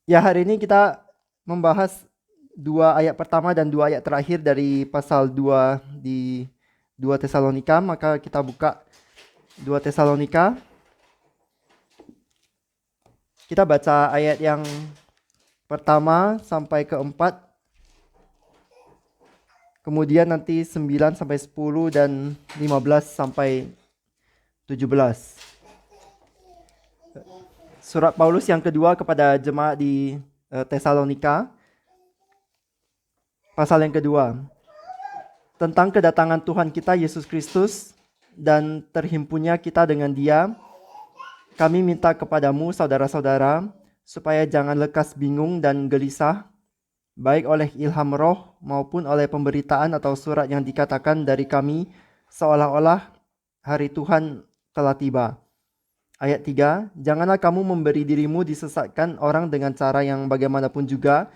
Ya, hari ini kita membahas dua ayat pertama dan dua ayat terakhir dari pasal 2 di 2 Tesalonika. Maka kita buka 2 Tesalonika. Kita baca ayat yang pertama sampai keempat, kemudian nanti 9 sampai 10 dan 15 sampai 17. Surat Paulus yang kedua kepada jemaat di Tesalonika, pasal yang kedua, tentang kedatangan Tuhan kita Yesus Kristus dan terhimpunnya kita dengan Dia. Kami minta kepadamu, saudara-saudara, supaya jangan lekas bingung dan gelisah, baik oleh ilham roh maupun oleh pemberitaan atau surat yang dikatakan dari kami, seolah-olah hari Tuhan telah tiba. Ayat 3, janganlah kamu memberi dirimu disesatkan orang dengan cara yang bagaimanapun juga,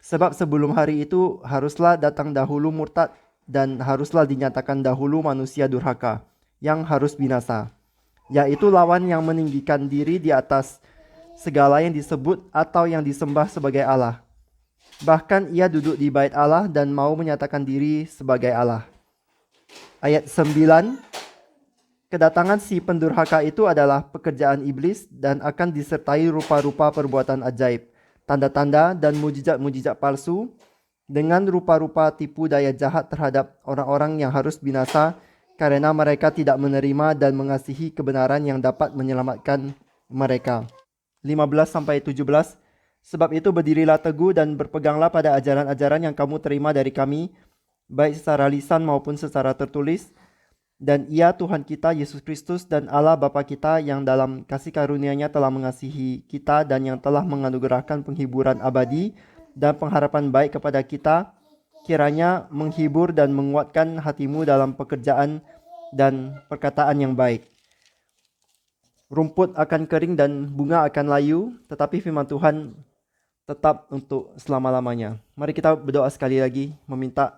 sebab sebelum hari itu haruslah datang dahulu murtad dan haruslah dinyatakan dahulu manusia durhaka, yang harus binasa, yaitu lawan yang meninggikan diri di atas segala yang disebut atau yang disembah sebagai Allah. Bahkan ia duduk di bait Allah dan mau menyatakan diri sebagai Allah. Ayat 9, kedatangan si pendurhaka itu adalah pekerjaan iblis dan akan disertai rupa-rupa perbuatan ajaib, tanda-tanda dan mujizat-mujizat palsu, dengan rupa-rupa tipu daya jahat terhadap orang-orang yang harus binasa, karena mereka tidak menerima dan mengasihi kebenaran yang dapat menyelamatkan mereka. 15 sampai 17. Sebab itu berdirilah teguh dan berpeganglah pada ajaran-ajaran yang kamu terima dari kami, baik secara lisan maupun secara tertulis. Dan ia Tuhan kita Yesus Kristus dan Allah Bapa kita yang dalam kasih karunia-Nya telah mengasihi kita dan yang telah menganugerahkan penghiburan abadi dan pengharapan baik kepada kita, kiranya menghibur dan menguatkan hatimu dalam pekerjaan dan perkataan yang baik. Rumput akan kering dan bunga akan layu, tetapi firman Tuhan tetap untuk selama-lamanya. Mari kita berdoa sekali lagi, meminta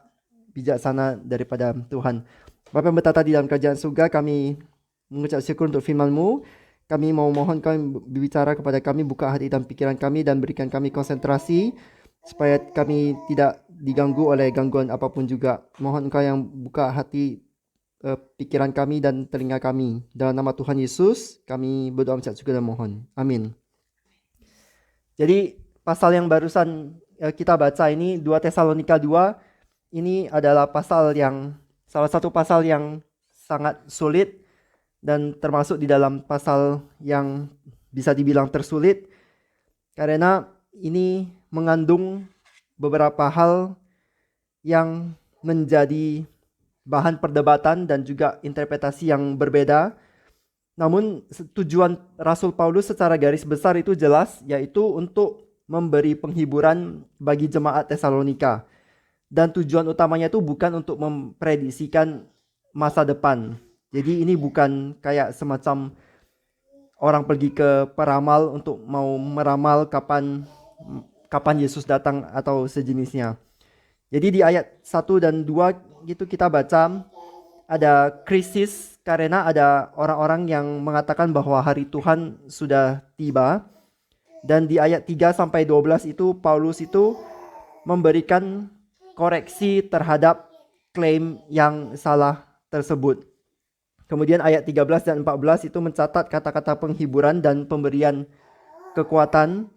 bijaksana daripada Tuhan. Bapa yang bertata di dalam kerajaan surga, kami mengucap syukur untuk firman-Mu. Kami mau mohon Kau berbicara kepada kami, buka hati dan pikiran kami dan berikan kami konsentrasi supaya kami tidak diganggu oleh gangguan apapun juga. Mohon Engkau yang buka hati, pikiran kami dan telinga kami. Dalam nama Tuhan Yesus, kami berdoa mengucap syukur dan mohon. Amin. Jadi pasal yang barusan kita baca ini 2 Tesalonika 2, ini adalah pasal yang salah satu pasal yang sangat sulit dan termasuk di dalam pasal yang bisa dibilang tersulit, karena ini mengandung beberapa hal yang menjadi bahan perdebatan dan juga interpretasi yang berbeda. Namun tujuan Rasul Paulus secara garis besar itu jelas, yaitu untuk memberi penghiburan bagi jemaat Tesalonika. Dan tujuan utamanya itu bukan untuk memprediksikan masa depan. Jadi ini bukan kayak semacam orang pergi ke peramal untuk mau meramal kapan Yesus datang atau sejenisnya. Jadi di ayat 1 dan 2 gitu kita baca ada krisis karena ada orang-orang yang mengatakan bahwa hari Tuhan sudah tiba. Dan di ayat 3 sampai 12 itu Paulus itu memberikan koreksi terhadap klaim yang salah tersebut. Kemudian ayat 13 dan 14 itu mencatat kata-kata penghiburan dan pemberian kekuatan.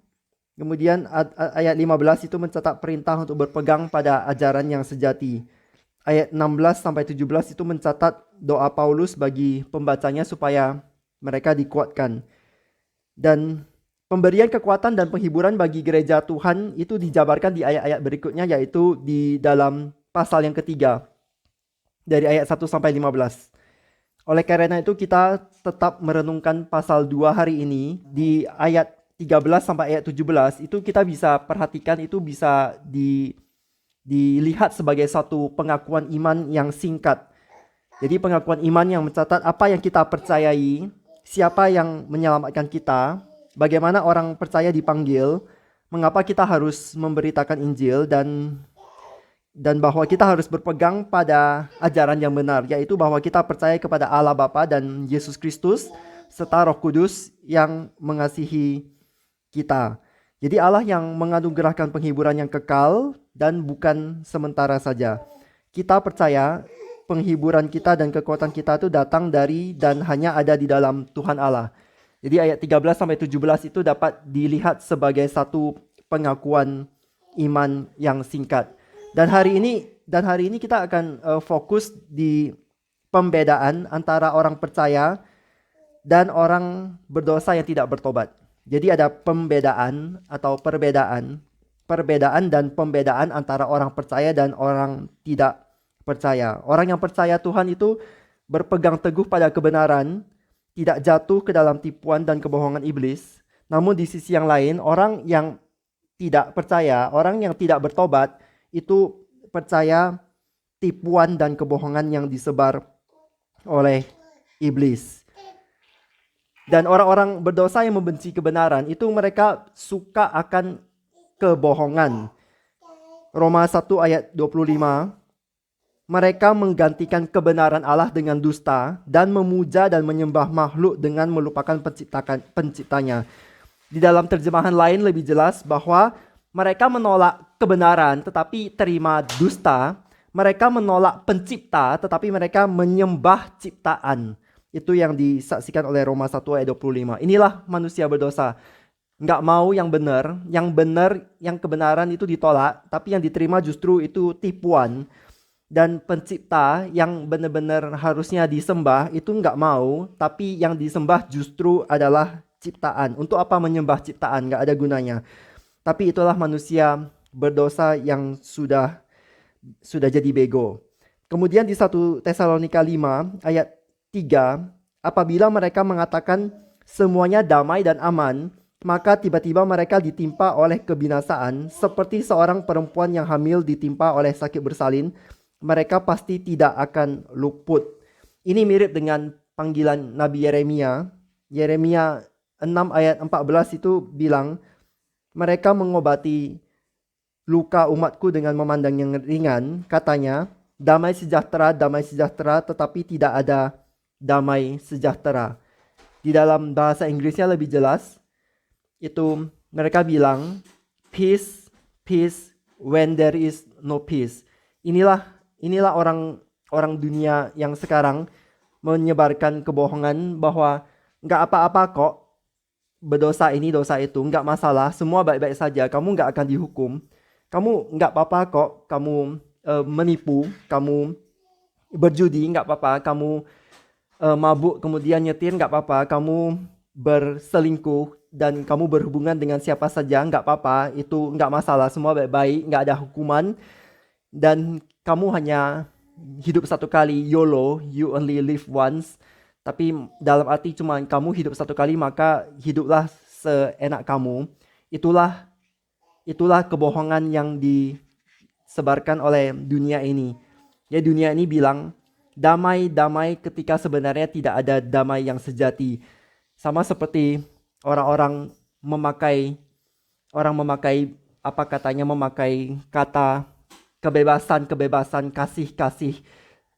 Kemudian ayat 15 itu mencatat perintah untuk berpegang pada ajaran yang sejati. Ayat 16 sampai 17 itu mencatat doa Paulus bagi pembacanya supaya mereka dikuatkan. Dan pemberian kekuatan dan penghiburan bagi gereja Tuhan itu dijabarkan di ayat-ayat berikutnya, yaitu di dalam pasal yang ketiga dari ayat 1 sampai 15. Oleh karena itu kita tetap merenungkan pasal 2 hari ini. Di ayat 13 sampai ayat 17 itu kita bisa perhatikan, itu bisa dilihat sebagai satu pengakuan iman yang singkat. Jadi pengakuan iman yang mencatat apa yang kita percayai, siapa yang menyelamatkan kita, bagaimana orang percaya dipanggil, mengapa kita harus memberitakan Injil, dan bahwa kita harus berpegang pada ajaran yang benar, yaitu bahwa kita percaya kepada Allah Bapa dan Yesus Kristus serta Roh Kudus yang mengasihi kita. Jadi Allah yang menganugerahkan penghiburan yang kekal dan bukan sementara saja. Kita percaya penghiburan kita dan kekuatan kita itu datang dari dan hanya ada di dalam Tuhan Allah. Jadi ayat 13 sampai 17 itu dapat dilihat sebagai satu pengakuan iman yang singkat. Dan hari ini kita akan fokus di pembedaan antara orang percaya dan orang berdosa yang tidak bertobat. Jadi ada pembedaan atau perbedaan dan pembedaan antara orang percaya dan orang tidak percaya. Orang yang percaya Tuhan itu berpegang teguh pada kebenaran, tidak jatuh ke dalam tipuan dan kebohongan iblis. Namun di sisi yang lain, orang yang tidak percaya, orang yang tidak bertobat itu percaya tipuan dan kebohongan yang disebar oleh iblis. Dan orang-orang berdosa yang membenci kebenaran itu mereka suka akan kebohongan. Roma 1 ayat 25, mereka menggantikan kebenaran Allah dengan dusta dan memuja dan menyembah makhluk dengan melupakan penciptanya. Di dalam terjemahan lain lebih jelas bahwa mereka menolak kebenaran tetapi terima dusta. Mereka menolak pencipta tetapi mereka menyembah ciptaan. Itu yang disaksikan oleh Roma 1 ayat 25. Inilah manusia berdosa. Nggak mau yang benar, yang kebenaran itu ditolak, tapi yang diterima justru itu tipuan. Dan pencipta yang benar-benar harusnya disembah itu nggak mau, tapi yang disembah justru adalah ciptaan. Untuk apa menyembah ciptaan? Nggak ada gunanya. Tapi itulah manusia berdosa yang sudah jadi bego. Kemudian di 1 Tesalonika 5 ayat 3, apabila mereka mengatakan semuanya damai dan aman, maka tiba-tiba mereka ditimpa oleh kebinasaan, seperti seorang perempuan yang hamil ditimpa oleh sakit bersalin, mereka pasti tidak akan luput. Ini mirip dengan panggilan Nabi Yeremia. Yeremia 6 ayat 14 itu bilang, mereka mengobati luka umatku dengan memandang yang ringan, katanya, damai sejahtera, tetapi tidak ada damai sejahtera. Di dalam bahasa Inggrisnya lebih jelas, itu mereka bilang peace, peace when there is no peace. Inilah orang dunia yang sekarang menyebarkan kebohongan bahwa nggak apa-apa kok, berdosa ini dosa itu nggak masalah, semua baik-baik saja, kamu nggak akan dihukum, kamu nggak apa-apa kok, kamu menipu, kamu berjudi nggak apa-apa, kamu mabuk kemudian nyetir nggak apa-apa, kamu berselingkuh dan kamu berhubungan dengan siapa saja nggak apa-apa, itu nggak masalah, semua baik-baik, nggak ada hukuman, dan kamu hanya hidup satu kali, YOLO, you only live once. Tapi dalam arti cuma kamu hidup satu kali, maka hiduplah seenak kamu. Itulah kebohongan yang disebarkan oleh dunia ini. Ya, dunia ini bilang damai ketika sebenarnya tidak ada damai yang sejati. Sama seperti orang memakai memakai kata kebebasan, kasih.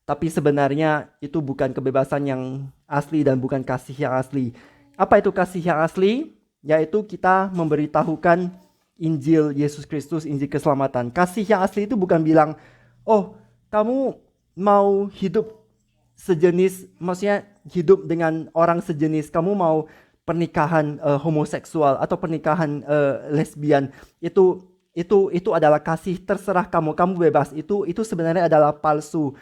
Tapi sebenarnya itu bukan kebebasan yang asli dan bukan kasih yang asli. Apa itu kasih yang asli? Yaitu kita memberitahukan Injil Yesus Kristus, Injil keselamatan. Kasih yang asli itu bukan bilang, oh kamu mau hidup sejenis, maksudnya hidup dengan orang sejenis, kamu mau pernikahan homoseksual atau pernikahan lesbian, itu adalah kasih, terserah kamu bebas. Itu sebenarnya adalah palsu.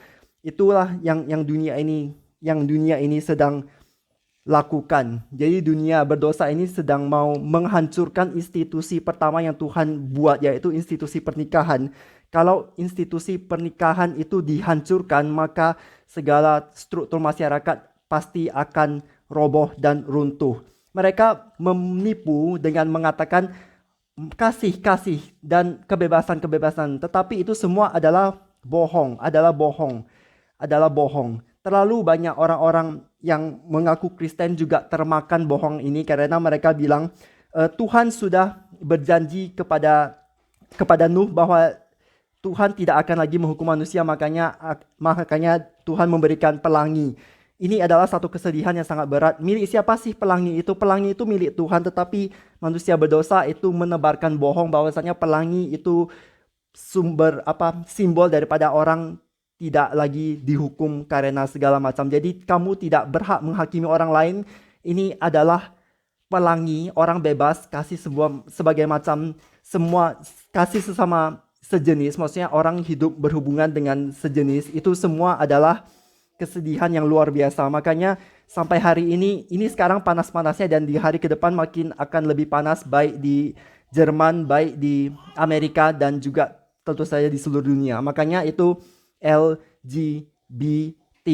Itulah yang dunia ini sedang lakukan. Jadi dunia berdosa ini sedang mau menghancurkan institusi pertama yang Tuhan buat, yaitu institusi pernikahan. Kalau institusi pernikahan itu dihancurkan, maka segala struktur masyarakat pasti akan roboh dan runtuh. Mereka menipu dengan mengatakan kasih dan kebebasan, tetapi itu semua adalah bohong. Terlalu banyak orang-orang yang mengaku Kristen juga termakan bohong ini, karena mereka bilang Tuhan sudah berjanji kepada Nuh bahwa Tuhan tidak akan lagi menghukum manusia, makanya Tuhan memberikan pelangi. Ini adalah satu kesedihan yang sangat berat. Milik siapa sih pelangi itu? Pelangi itu milik Tuhan, tetapi manusia berdosa itu menebarkan bohong bahwasanya pelangi itu simbol daripada orang tidak lagi dihukum karena segala macam. Jadi kamu tidak berhak menghakimi orang lain. Ini adalah pelangi, orang bebas kasih sebagai macam semua, kasih sesama sejenis, maksudnya orang hidup berhubungan dengan sejenis, itu semua adalah kesedihan yang luar biasa. Makanya sampai hari ini sekarang panas-panasnya, dan di hari ke depan makin akan lebih panas, baik di Jerman, baik di Amerika, dan juga tentu saja di seluruh dunia. Makanya itu LGBT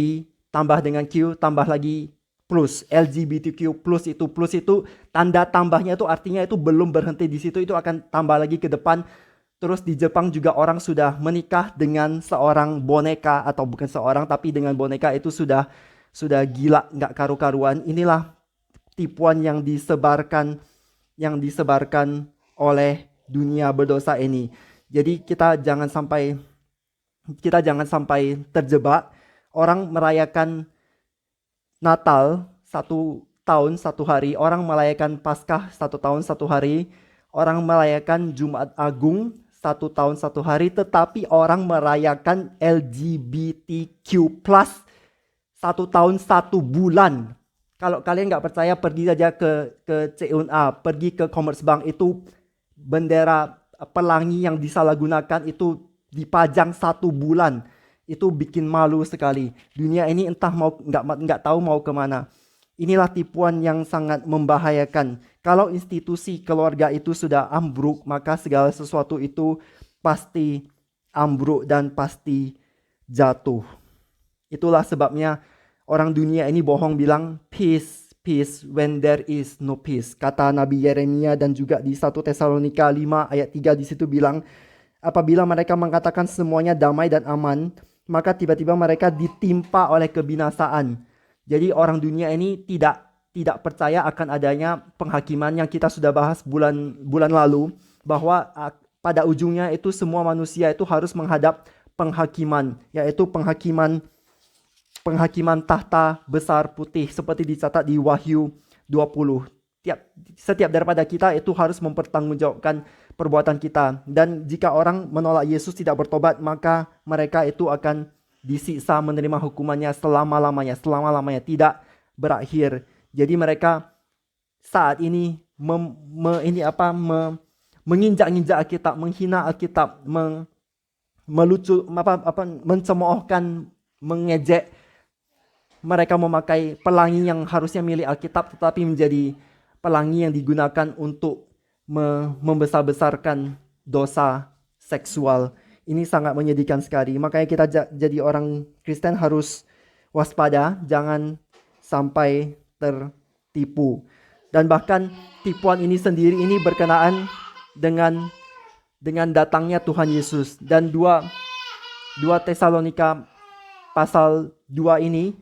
tambah dengan Q tambah lagi plus, LGBTQ plus itu tanda tambahnya itu artinya itu belum berhenti di situ, itu akan tambah lagi ke depan. Terus di Jepang juga orang sudah menikah dengan seorang boneka, atau bukan seorang tapi dengan boneka, itu sudah gila, nggak karu-karuan. Inilah tipuan yang disebarkan oleh dunia berdosa ini. Jadi kita jangan sampai terjebak. Orang merayakan Natal 1 tahun 1 hari, orang merayakan Paskah 1 tahun 1 hari, orang merayakan Jumat Agung 1 tahun 1 hari, tetapi orang merayakan LGBTQ plus 1 tahun 1 bulan. Kalau kalian nggak percaya, pergi saja ke C&A, pergi ke Commerzbank, itu bendera pelangi yang disalahgunakan itu dipajang 1 bulan. Itu bikin malu sekali. Dunia ini entah nggak tahu mau kemana. Inilah tipuan yang sangat membahayakan. Kalau institusi keluarga itu sudah ambruk, maka segala sesuatu itu pasti ambruk dan pasti jatuh. Itulah sebabnya orang dunia ini bohong bilang peace, peace when there is no peace. Kata Nabi Yeremia, dan juga di 1 Tesalonika 5 ayat 3 di situ bilang, apabila mereka mengatakan semuanya damai dan aman, maka tiba-tiba mereka ditimpa oleh kebinasaan. Jadi orang dunia ini tidak percaya akan adanya penghakiman yang kita sudah bahas bulan lalu, bahwa pada ujungnya itu semua manusia itu harus menghadap penghakiman, yaitu penghakiman tahta besar putih, seperti dicatat di Wahyu 20. Setiap daripada kita itu harus mempertanggungjawabkan perbuatan kita. Dan jika orang menolak Yesus, tidak bertobat, maka mereka itu akan disiksa, menerima hukumannya selama-lamanya, tidak berakhir. Jadi mereka saat ini menginjak-injak Alkitab, menghina Alkitab, mencemoohkan, mengejek. Mereka memakai pelangi yang harusnya milik Alkitab, tetapi menjadi pelangi yang digunakan untuk membesar-besarkan dosa seksual. Ini sangat menyedihkan sekali. Makanya kita jadi orang Kristen harus waspada, jangan sampai tertipu. Dan bahkan tipuan ini sendiri ini berkenaan dengan datangnya Tuhan Yesus. Dan 2 Tesalonika pasal 2 ini,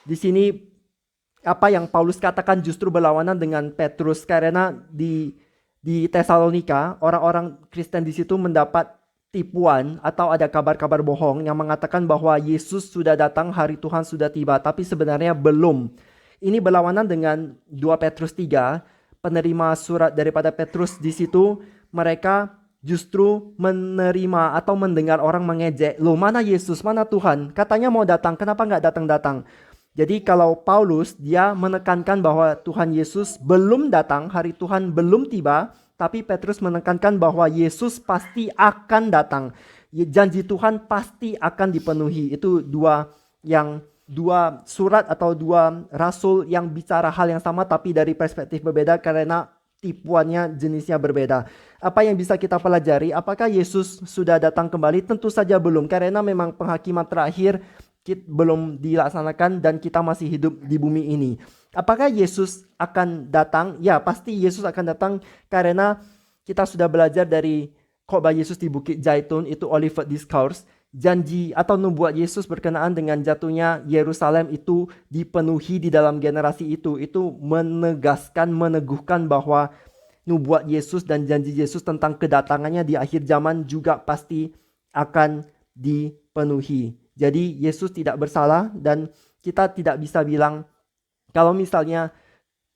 di sini apa yang Paulus katakan justru berlawanan dengan Petrus, karena di Tesalonika orang-orang Kristen di situ mendapat tipuan atau ada kabar-kabar bohong yang mengatakan bahwa Yesus sudah datang, hari Tuhan sudah tiba, tapi sebenarnya belum. Ini berlawanan dengan 2 Petrus 3, penerima surat daripada Petrus. Di situ mereka justru menerima atau mendengar orang mengejek, loh mana Yesus, mana Tuhan, katanya mau datang, kenapa nggak datang-datang? Jadi kalau Paulus, dia menekankan bahwa Tuhan Yesus belum datang, hari Tuhan belum tiba, tapi Petrus menekankan bahwa Yesus pasti akan datang. Janji Tuhan pasti akan dipenuhi. Itu dua surat atau 2 rasul yang bicara hal yang sama, tapi dari perspektif berbeda karena tipuannya jenisnya berbeda. Apa yang bisa kita pelajari? Apakah Yesus sudah datang kembali? Tentu saja belum, karena memang penghakiman terakhir belum dilaksanakan dan kita masih hidup di bumi ini. Apakah Yesus akan datang? Ya, pasti Yesus akan datang, karena kita sudah belajar dari khotbah Yesus di Bukit Zaitun, itu Olivet Discourse. Janji atau nubuat Yesus berkenaan dengan jatuhnya Yerusalem itu dipenuhi di dalam generasi itu. Itu meneguhkan bahwa nubuat Yesus dan janji Yesus tentang kedatangannya di akhir zaman juga pasti akan dipenuhi. Jadi Yesus tidak bersalah, dan kita tidak bisa bilang kalau misalnya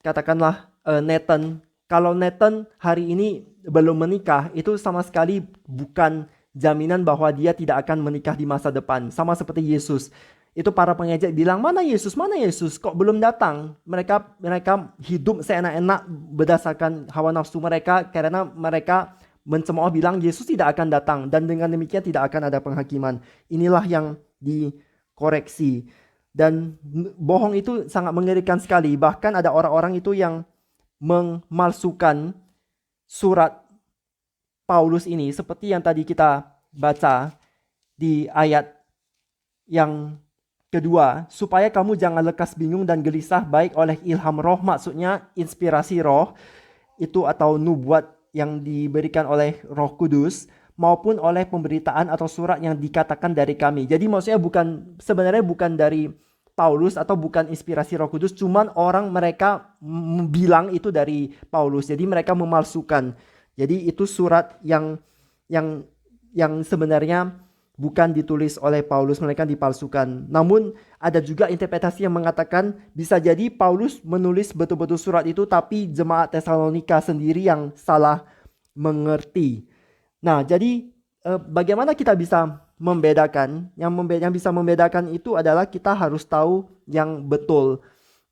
katakanlah Nathan, kalau Nathan hari ini belum menikah, itu sama sekali bukan jaminan bahwa dia tidak akan menikah di masa depan. Sama seperti Yesus. Itu para pengejek bilang, mana Yesus, kok belum datang? Mereka hidup seenak-enak berdasarkan hawa nafsu mereka, karena mereka mencemooh bilang Yesus tidak akan datang, dan dengan demikian tidak akan ada penghakiman. Inilah yang dikoreksi. Dan bohong itu sangat mengerikan sekali. Bahkan ada orang-orang itu yang memalsukan surat Paulus ini, seperti yang tadi kita baca di ayat yang kedua, supaya kamu jangan lekas bingung dan gelisah baik oleh ilham roh, maksudnya inspirasi roh itu atau nubuat yang diberikan oleh Roh Kudus, maupun oleh pemberitaan atau surat yang dikatakan dari kami. Jadi maksudnya sebenarnya bukan dari Paulus atau bukan inspirasi Roh Kudus, cuman mereka bilang itu dari Paulus. Jadi mereka memalsukan. Jadi itu surat yang sebenarnya bukan ditulis oleh Paulus, mereka dipalsukan. Namun ada juga interpretasi yang mengatakan bisa jadi Paulus menulis betul-betul surat itu, tapi jemaat Tesalonika sendiri yang salah mengerti. Nah, jadi bagaimana kita bisa membedakan? Yang bisa membedakan itu adalah kita harus tahu yang betul.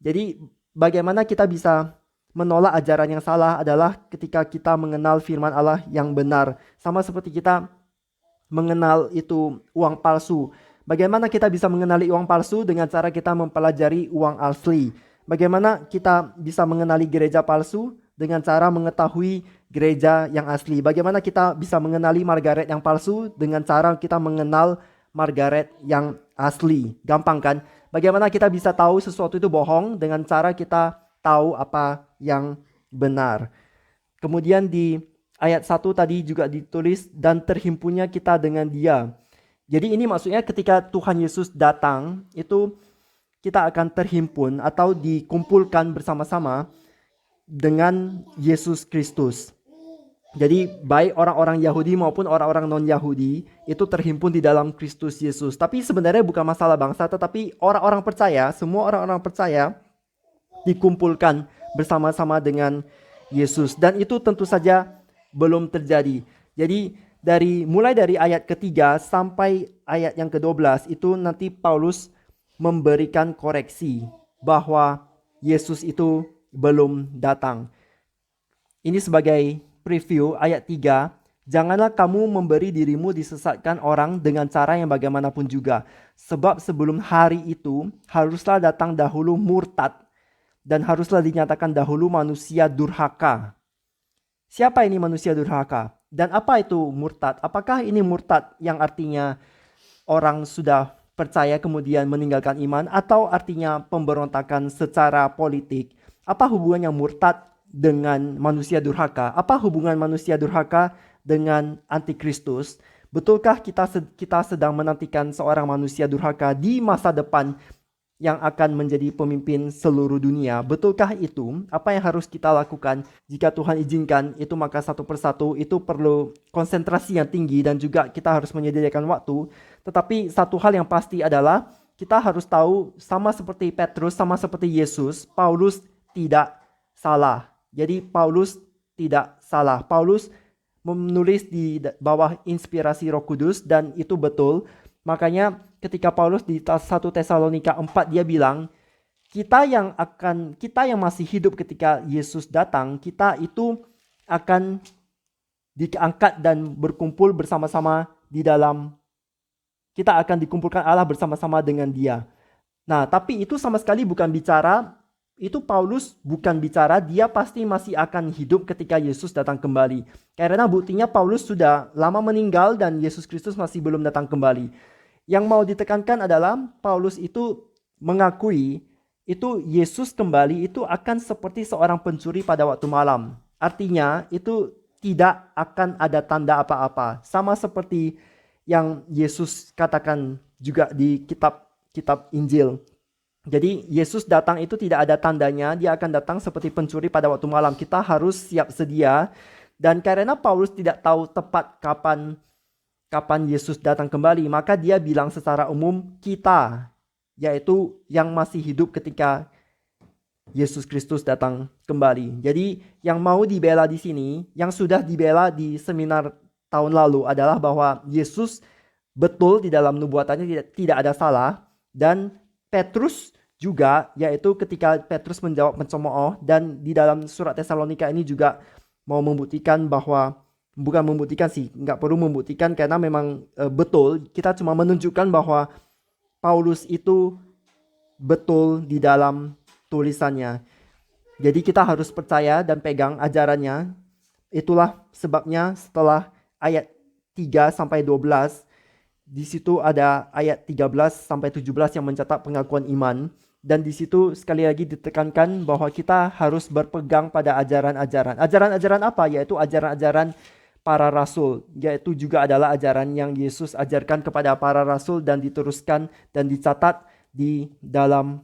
Jadi bagaimana kita bisa menolak ajaran yang salah adalah ketika kita mengenal firman Allah yang benar. Sama seperti kita mengenal itu uang palsu. Bagaimana kita bisa mengenali uang palsu? Dengan cara kita mempelajari uang asli. Bagaimana kita bisa mengenali gereja palsu? Dengan cara mengetahui gereja yang asli. Bagaimana kita bisa mengenali Margaret yang palsu? Dengan cara kita mengenal Margaret yang asli. Gampang kan? Bagaimana kita bisa tahu sesuatu itu bohong? Dengan cara kita tahu apa yang benar. Kemudian di ayat 1 tadi juga ditulis, dan terhimpunnya kita dengan Dia. Jadi ini maksudnya ketika Tuhan Yesus datang, itu kita akan terhimpun atau dikumpulkan bersama-sama dengan Yesus Kristus. Jadi baik orang-orang Yahudi maupun orang-orang non-Yahudi itu terhimpun di dalam Kristus Yesus. Tapi sebenarnya bukan masalah bangsa, tetapi orang-orang percaya, semua orang-orang percaya dikumpulkan bersama-sama dengan Yesus. Dan itu tentu saja belum terjadi. Jadi mulai dari ayat ketiga sampai ayat yang ke-12 itu nanti Paulus memberikan koreksi bahwa Yesus itu belum datang. Ini sebagai preview ayat 3. Janganlah kamu memberi dirimu disesatkan orang dengan cara yang bagaimanapun juga. Sebab sebelum hari itu haruslah datang dahulu murtad, dan haruslah dinyatakan dahulu manusia durhaka. Siapa ini manusia durhaka? Dan apa itu murtad? Apakah ini murtad yang artinya orang sudah percaya kemudian meninggalkan iman, atau artinya pemberontakan secara politik? Apa hubungannya murtad dengan manusia durhaka? Apa hubungan manusia durhaka dengan antikristus? Betulkah kita sedang menantikan seorang manusia durhaka di masa depan yang akan menjadi pemimpin seluruh dunia? Betulkah itu? Apa yang harus kita lakukan? Jika Tuhan izinkan itu, maka satu persatu itu perlu konsentrasi yang tinggi dan juga kita harus menyediakan waktu. Tetapi satu hal yang pasti adalah kita harus tahu, sama seperti Petrus, sama seperti Yesus, Paulus tidak salah. Jadi Paulus tidak salah. Paulus menulis di bawah inspirasi Roh Kudus dan itu betul. Makanya ketika Paulus di 1 Tesalonika 4 dia bilang, kita yang masih hidup ketika Yesus datang, kita itu akan diangkat dan berkumpul bersama-sama di dalam, kita akan dikumpulkan Allah bersama-sama dengan Dia. Nah, tapi itu sama sekali bukan bicara, itu Paulus bukan bicara dia pasti masih akan hidup ketika Yesus datang kembali. Karena buktinya Paulus sudah lama meninggal dan Yesus Kristus masih belum datang kembali. Yang mau ditekankan adalah Paulus itu mengakui itu Yesus kembali itu akan seperti seorang pencuri pada waktu malam. Artinya itu tidak akan ada tanda apa-apa. Sama seperti yang Yesus katakan juga di kitab Injil. Jadi Yesus datang itu tidak ada tandanya, dia akan datang seperti pencuri pada waktu malam. Kita harus siap sedia. Dan karena Paulus tidak tahu tepat kapan Yesus datang kembali, maka dia bilang secara umum kita yaitu yang masih hidup ketika Yesus Kristus datang kembali. Jadi yang mau dibela di sini, yang sudah dibela di seminar tahun lalu adalah bahwa Yesus betul di dalam nubuatannya tidak ada salah, dan Petrus juga, yaitu ketika Petrus menjawab mencemooh, dan di dalam surat Tesalonika ini juga mau membuktikan bahwa, bukan membuktikan sih, nggak perlu membuktikan karena memang betul, kita cuma menunjukkan bahwa Paulus itu betul di dalam tulisannya. Jadi kita harus percaya dan pegang ajarannya. Itulah sebabnya setelah ayat 3 sampai 12, di situ ada ayat 13 sampai 17 yang mencatat pengakuan iman, dan di situ sekali lagi ditekankan bahwa kita harus berpegang pada ajaran-ajaran. Ajaran-ajaran apa? Yaitu ajaran-ajaran para rasul, yaitu juga adalah ajaran yang Yesus ajarkan kepada para rasul dan diteruskan dan dicatat di dalam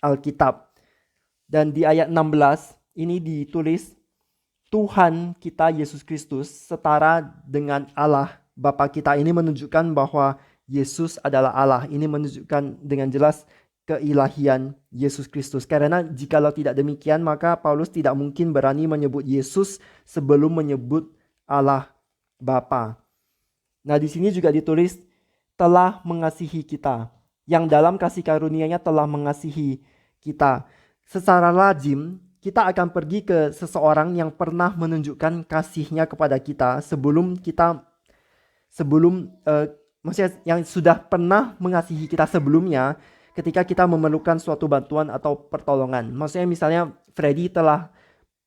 Alkitab. Dan di ayat 16 ini ditulis, Tuhan kita Yesus Kristus setara dengan Allah Bapa kita. Ini menunjukkan bahwa Yesus adalah Allah. Ini menunjukkan dengan jelas keilahian Yesus Kristus. Karena jikalau tidak demikian, maka Paulus tidak mungkin berani menyebut Yesus sebelum menyebut Allah Bapa. Nah, di sini juga ditulis telah mengasihi kita, yang dalam kasih karunia-Nya telah mengasihi kita. Secara lazim kita akan pergi ke seseorang yang pernah menunjukkan kasih-Nya kepada kita maksudnya yang sudah pernah mengasihi kita sebelumnya ketika kita memerlukan suatu bantuan atau pertolongan. Maksudnya misalnya Freddy telah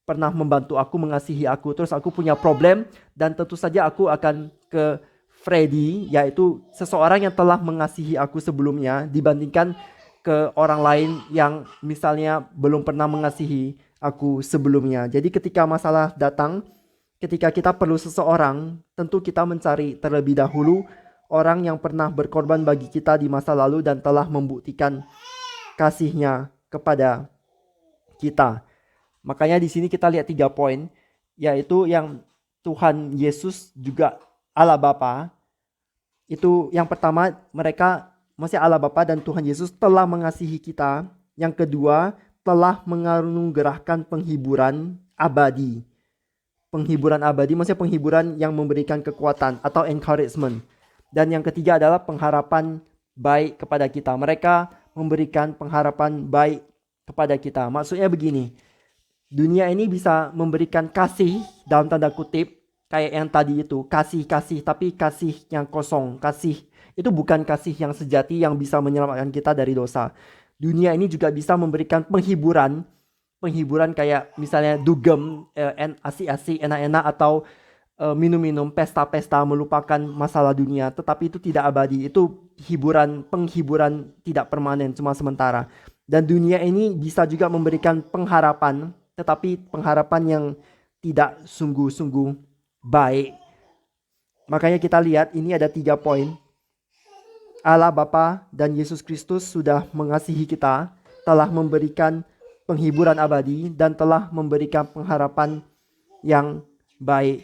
pernah membantu aku, mengasihi aku, terus aku punya problem, dan tentu saja aku akan ke Freddy, yaitu seseorang yang telah mengasihi aku sebelumnya, dibandingkan ke orang lain yang misalnya belum pernah mengasihi aku sebelumnya. Jadi ketika masalah datang, ketika kita perlu seseorang, tentu kita mencari terlebih dahulu orang yang pernah berkorban bagi kita di masa lalu dan telah membuktikan kasih-Nya kepada kita. Makanya di sini kita lihat 3 poin, yaitu yang Tuhan Yesus juga Allah Bapa. Itu yang pertama, mereka masih Allah Bapa dan Tuhan Yesus telah mengasihi kita. Yang kedua, telah menganugerahkan penghiburan abadi. Penghiburan abadi maksudnya penghiburan yang memberikan kekuatan atau encouragement. Dan yang ketiga adalah pengharapan baik kepada kita. Mereka memberikan pengharapan baik kepada kita. Maksudnya begini, dunia ini bisa memberikan kasih dalam tanda kutip kayak yang tadi itu, kasih-kasih, tapi kasih yang kosong. Kasih itu bukan kasih yang sejati yang bisa menyelamatkan kita dari dosa. Dunia ini juga bisa memberikan penghiburan kayak misalnya dugem, asik-asik, enak-enak, atau minum-minum, pesta-pesta, melupakan masalah dunia. Tetapi itu tidak abadi. Itu penghiburan tidak permanen, cuma sementara. Dan dunia ini bisa juga memberikan pengharapan, tetapi pengharapan yang tidak sungguh-sungguh baik. Makanya kita lihat ini ada 3 poin. Allah Bapa dan Yesus Kristus sudah mengasihi kita, telah memberikan penghiburan abadi, dan telah memberikan pengharapan yang baik.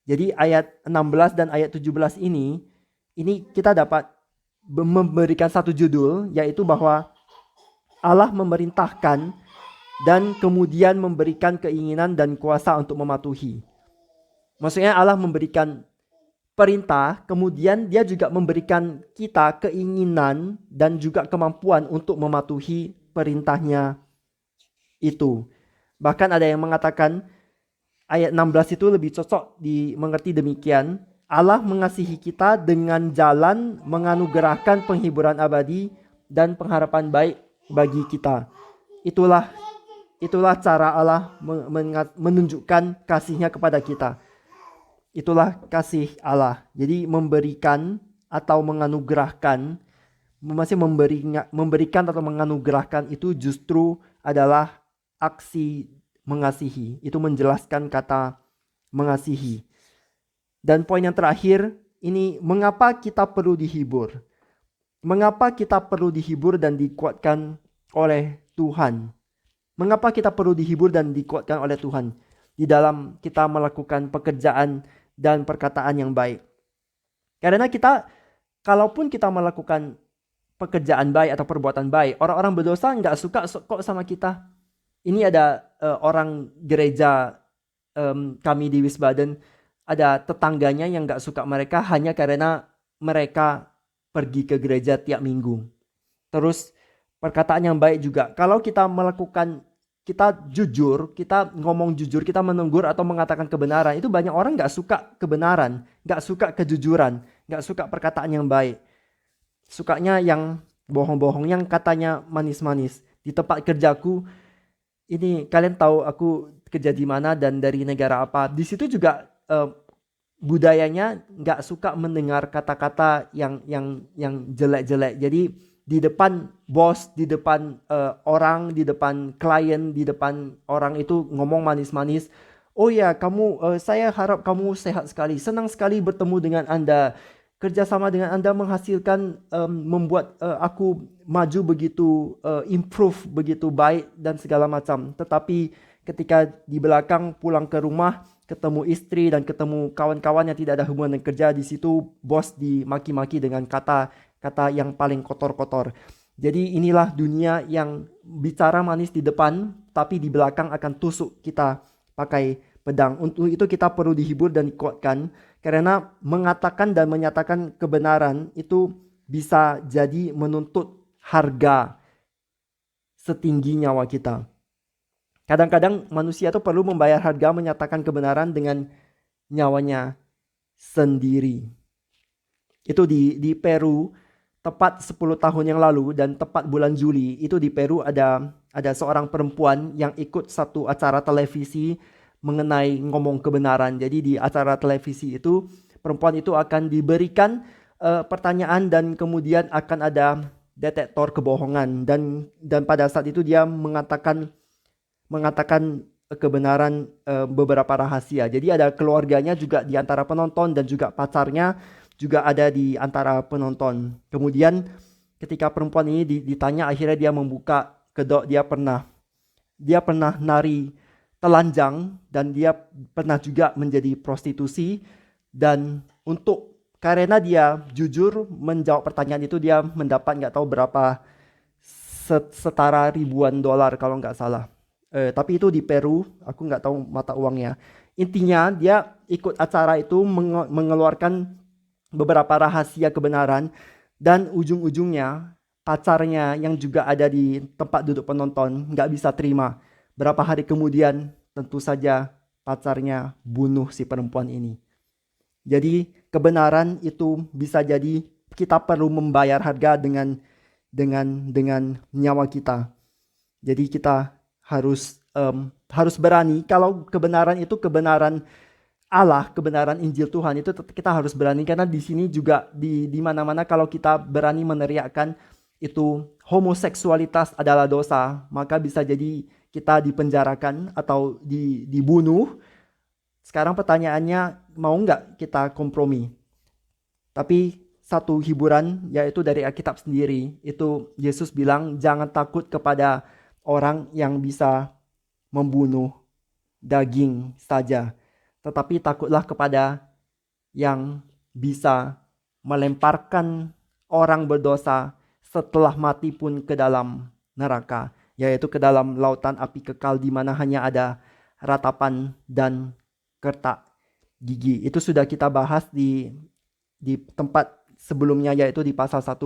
Jadi ayat 16 dan ayat 17 ini kita dapat memberikan satu judul, yaitu bahwa Allah memerintahkan dan kemudian memberikan keinginan dan kuasa untuk mematuhi. Maksudnya Allah memberikan perintah, kemudian Dia juga memberikan kita keinginan dan juga kemampuan untuk mematuhi perintahnya itu. Bahkan ada yang mengatakan ayat 16 itu lebih cocok dimengerti demikian. Allah mengasihi kita dengan jalan menganugerahkan penghiburan abadi dan pengharapan baik bagi kita. Itulah cara Allah menunjukkan kasih-Nya kepada kita. Itulah kasih Allah. Jadi memberikan atau menganugerahkan, masih memberikan atau menganugerahkan itu justru adalah aksi mengasihi. Itu menjelaskan kata mengasihi. Dan poin yang terakhir, ini mengapa kita perlu dihibur. Mengapa kita perlu dihibur dan dikuatkan oleh Tuhan. Mengapa kita perlu dihibur dan dikuatkan oleh Tuhan di dalam kita melakukan pekerjaan dan perkataan yang baik. Karena kalaupun kita melakukan pekerjaan baik atau perbuatan baik. Orang-orang berdosa nggak suka kok sama kita. Ini ada orang gereja kami di Wiesbaden, ada tetangganya yang nggak suka mereka hanya karena mereka pergi ke gereja tiap minggu. Terus perkataan yang baik juga. Kalau kita melakukan, kita jujur, kita ngomong jujur, kita menegur atau mengatakan kebenaran, itu banyak orang nggak suka kebenaran, nggak suka kejujuran, nggak suka perkataan yang baik. Sukanya yang bohong-bohong, yang katanya manis-manis. Di tempat kerjaku, ini kalian tahu aku kerja di mana dan dari negara apa. Di situ juga budayanya nggak suka mendengar kata-kata yang jelek-jelek. Jadi di depan bos, di depan orang, di depan klien, di depan orang itu ngomong manis-manis. Oh ya, saya harap kamu sehat sekali. Senang sekali bertemu dengan Anda. Kerjasama dengan Anda menghasilkan, membuat aku maju begitu, improve begitu baik dan segala macam. Tetapi ketika di belakang pulang ke rumah, ketemu istri dan ketemu kawan-kawan yang tidak ada hubungan dengan kerja, di situ bos dimaki-maki dengan kata-kata yang paling kotor-kotor. Jadi inilah dunia yang bicara manis di depan, tapi di belakang akan tusuk kita pakai pedang. Untuk itu kita perlu dihibur dan dikuatkan, karena mengatakan dan menyatakan kebenaran itu bisa jadi menuntut harga setinggi nyawa kita. Kadang-kadang manusia itu perlu membayar harga menyatakan kebenaran dengan nyawanya sendiri. Itu di Peru, tepat 10 tahun yang lalu dan tepat bulan Juli, itu di Peru ada seorang perempuan yang ikut satu acara televisi mengenai ngomong kebenaran. Jadi di acara televisi itu, perempuan itu akan diberikan pertanyaan dan kemudian akan ada detektor kebohongan, dan pada saat itu dia mengatakan kebenaran beberapa rahasia. Jadi ada keluarganya juga di antara penonton dan juga pacarnya juga ada di antara penonton. Kemudian ketika perempuan ini ditanya, akhirnya dia membuka kedok. Dia pernah nari telanjang dan dia pernah juga menjadi prostitusi, dan karena dia jujur menjawab pertanyaan itu, dia mendapat nggak tahu berapa, setara ribuan dolar kalau nggak salah. Tapi itu di Peru, aku nggak tahu mata uangnya. Intinya dia ikut acara itu mengeluarkan beberapa rahasia kebenaran, dan ujung-ujungnya pacarnya yang juga ada di tempat duduk penonton nggak bisa terima. Berapa hari kemudian tentu saja pacarnya bunuh si perempuan ini. Jadi kebenaran itu bisa jadi kita perlu membayar harga dengan nyawa kita. Jadi kita harus berani. Kalau kebenaran itu kebenaran Allah, kebenaran Injil Tuhan, itu kita harus berani, karena di sini juga di mana-mana kalau kita berani meneriakkan itu homoseksualitas adalah dosa, maka bisa jadi kita dipenjarakan atau dibunuh. Sekarang pertanyaannya, mau nggak kita kompromi? Tapi satu hiburan, yaitu dari Alkitab sendiri, itu Yesus bilang jangan takut kepada orang yang bisa membunuh daging saja, tetapi takutlah kepada yang bisa melemparkan orang berdosa setelah mati pun ke dalam neraka, yaitu ke dalam lautan api kekal, di mana hanya ada ratapan dan kertak gigi. Itu sudah kita bahas di tempat sebelumnya, yaitu di pasal 1.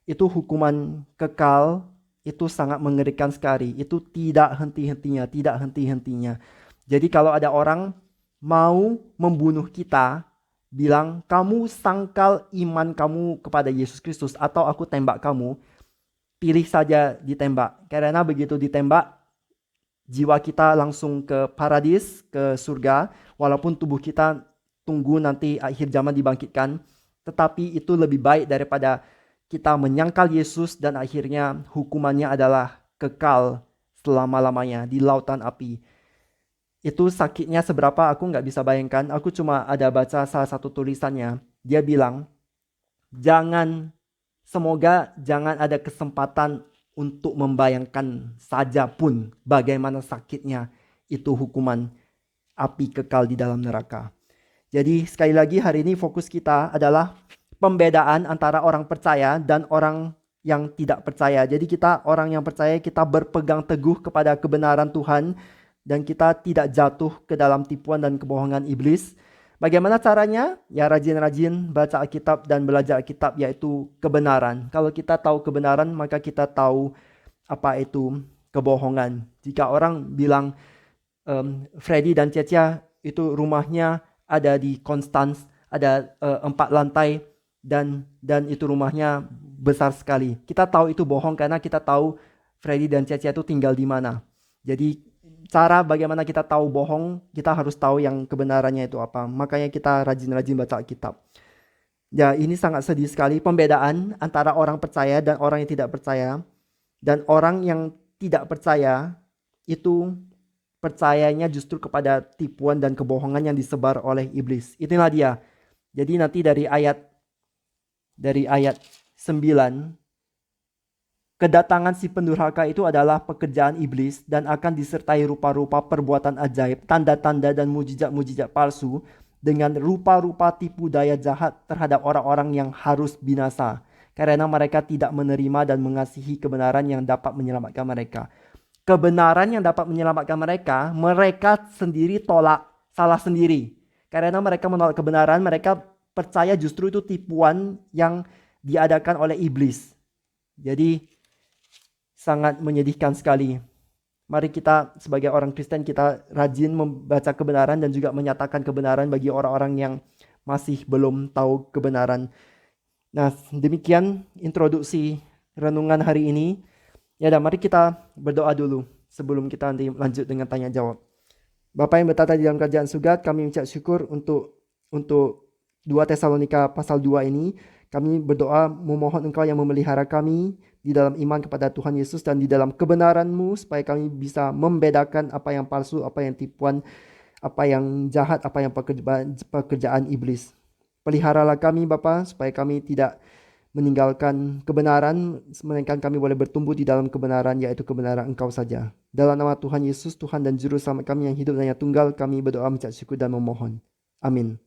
Itu hukuman kekal, itu sangat mengerikan sekali. Itu tidak henti-hentinya. Jadi kalau ada orang mau membunuh kita, bilang kamu sangkal iman kamu kepada Yesus Kristus atau aku tembak kamu, pilih saja ditembak. Karena begitu ditembak, jiwa kita langsung ke paradis, ke surga. Walaupun tubuh kita tunggu nanti akhir zaman dibangkitkan, tetapi itu lebih baik daripada kita menyangkal Yesus dan akhirnya hukumannya adalah kekal selama-lamanya di lautan api. Itu sakitnya seberapa aku nggak bisa bayangkan. Aku cuma ada baca salah satu tulisannya. Dia bilang, semoga jangan ada kesempatan untuk membayangkan saja pun bagaimana sakitnya itu hukuman api kekal di dalam neraka. Jadi sekali lagi hari ini fokus kita adalah pembedaan antara orang percaya dan orang yang tidak percaya. Jadi kita orang yang percaya, kita berpegang teguh kepada kebenaran Tuhan dan kita tidak jatuh ke dalam tipuan dan kebohongan iblis. Bagaimana caranya? Ya rajin-rajin baca Alkitab dan belajar Alkitab, yaitu kebenaran. Kalau kita tahu kebenaran, maka kita tahu apa itu kebohongan. Jika orang bilang Freddy dan Cecia itu rumahnya ada di Konstans, ada 4 lantai dan itu rumahnya besar sekali. Kita tahu itu bohong karena kita tahu Freddy dan Cecia itu tinggal di mana. Jadi cara bagaimana kita tahu bohong, kita harus tahu yang kebenarannya itu apa. Makanya kita rajin-rajin baca Alkitab. Ya, ini sangat sedih sekali pembedaan antara orang percaya dan orang yang tidak percaya. Dan orang yang tidak percaya itu percayanya justru kepada tipuan dan kebohongan yang disebar oleh iblis. Itulah dia. Jadi nanti dari ayat 9, kedatangan si pendurhaka itu adalah pekerjaan iblis dan akan disertai rupa-rupa perbuatan ajaib, tanda-tanda dan mujizat-mujizat palsu dengan rupa-rupa tipu daya jahat terhadap orang-orang yang harus binasa karena mereka tidak menerima dan mengasihi kebenaran yang dapat menyelamatkan mereka. Kebenaran yang dapat menyelamatkan mereka, mereka sendiri tolak, salah sendiri. Karena mereka menolak kebenaran, mereka percaya justru itu tipuan yang diadakan oleh iblis. Jadi sangat menyedihkan sekali. Mari kita sebagai orang Kristen, kita rajin membaca kebenaran dan juga menyatakan kebenaran bagi orang-orang yang masih belum tahu kebenaran. Nah, demikian introduksi renungan hari ini. Ya, dan mari kita berdoa dulu sebelum kita nanti lanjut dengan tanya jawab. Bapa yang bertata di dalam kerajaan surga, kami mengucap syukur untuk 2 Tesalonika pasal 2 ini. Kami berdoa memohon Engkau yang memelihara kami di dalam iman kepada Tuhan Yesus dan di dalam kebenaran-Mu, supaya kami bisa membedakan apa yang palsu, apa yang tipuan, apa yang jahat, apa yang pekerjaan iblis. Peliharalah kami Bapa, supaya kami tidak meninggalkan kebenaran, melainkan kami boleh bertumbuh di dalam kebenaran, yaitu kebenaran Engkau saja. Dalam nama Tuhan Yesus, Tuhan dan Juru Selamat kami yang hidup dan yang tunggal, kami berdoa mengucap syukur dan memohon. Amin.